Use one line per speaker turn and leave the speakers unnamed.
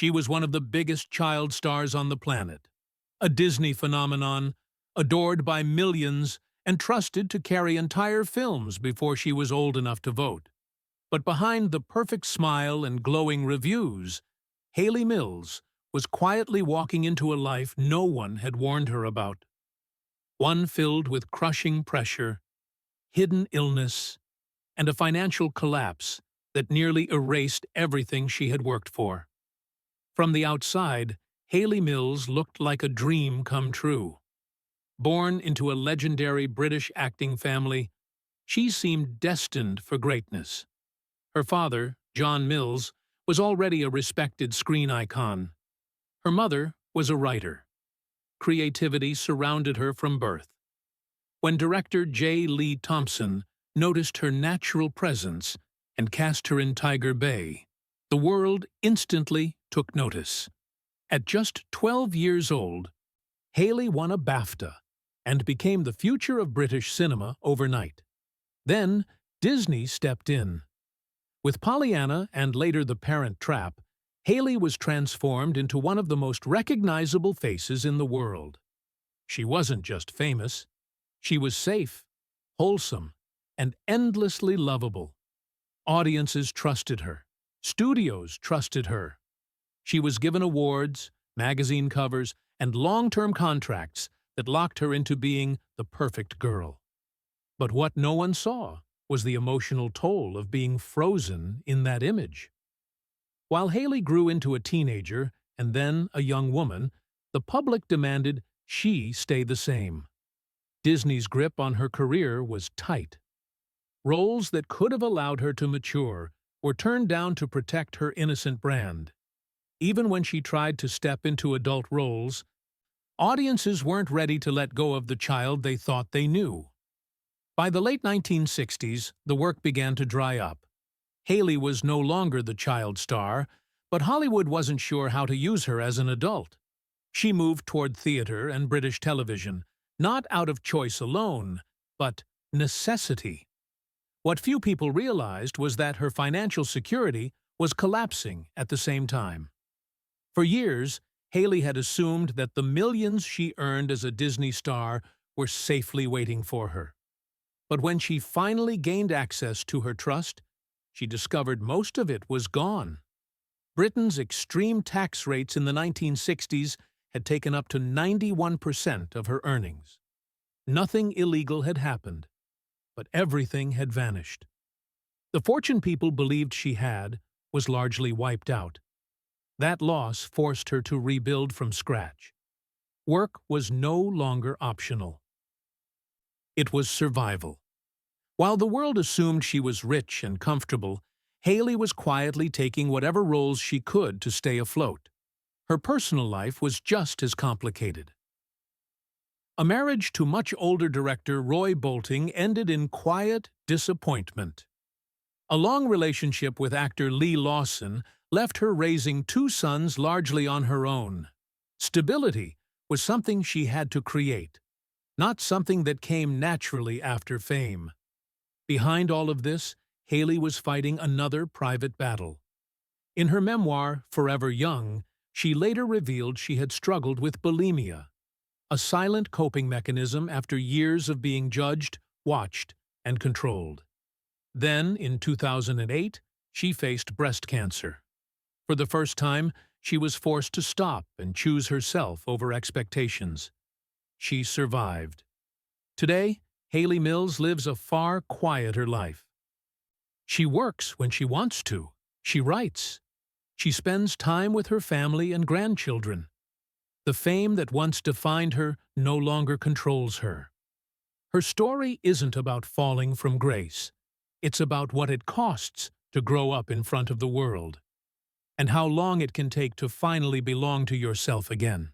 She was one of the biggest child stars on the planet, a Disney phenomenon, adored by millions and trusted to carry entire films before she was old enough to vote. But behind the perfect smile and glowing reviews, Hayley Mills was quietly walking into a life no one had warned her about. One filled with crushing pressure, hidden illness, and a financial collapse that nearly erased everything she had worked for. From the outside, Hayley Mills looked like a dream come true. Born into a legendary British acting family, she seemed destined for greatness. Her father, John Mills, was already a respected screen icon. Her mother was a writer. Creativity surrounded her from birth. When director J. Lee Thompson noticed her natural presence and cast her in Tiger Bay, the world instantly took notice. At just 12 years old, Hayley won a BAFTA and became the future of British cinema overnight. Then, Disney stepped in. With Pollyanna and later The Parent Trap, Hayley was transformed into one of the most recognizable faces in the world. She wasn't just famous. She was safe, wholesome, and endlessly lovable. Audiences trusted her. Studios trusted her. She was given awards, magazine covers, and long-term contracts that locked her into being the perfect girl. But what no one saw was the emotional toll of being frozen in that image. While Hayley grew into a teenager and then a young woman, the public demanded she stay the same. Disney's grip on her career was tight. Roles that could have allowed her to mature were turned down to protect her innocent brand. Even when she tried to step into adult roles, audiences weren't ready to let go of the child they thought they knew. By the late 1960s, the work began to dry up. Hayley was no longer the child star, but Hollywood wasn't sure how to use her as an adult. She moved toward theater and British television, not out of choice alone, but necessity. What few people realized was that her financial security was collapsing at the same time. For years, Hayley had assumed that the millions she earned as a Disney star were safely waiting for her. But when she finally gained access to her trust, she discovered most of it was gone. Britain's extreme tax rates in the 1960s had taken up to 91% of her earnings. Nothing illegal had happened, but everything had vanished. The fortune people believed she had was largely wiped out. That loss forced her to rebuild from scratch. Work was no longer optional. It was survival. While the world assumed she was rich and comfortable, Hayley was quietly taking whatever roles she could to stay afloat. Her personal life was just as complicated. A marriage to much older director Roy Bolting ended in quiet disappointment. A long relationship with actor Lee Lawson left her raising two sons largely on her own. Stability was something she had to create, not something that came naturally after fame. Behind all of this, Hayley was fighting another private battle. In her memoir, Forever Young, she later revealed she had struggled with bulimia, a silent coping mechanism after years of being judged, watched, and controlled. Then, in 2008, she faced breast cancer. For the first time, she was forced to stop and choose herself over expectations. She survived. Today, Hayley Mills lives a far quieter life. She works when she wants to. She writes. She spends time with her family and grandchildren. The fame that once defined her no longer controls her. Her story isn't about falling from grace. It's about what it costs to grow up in front of the world, and how long it can take to finally belong to yourself again.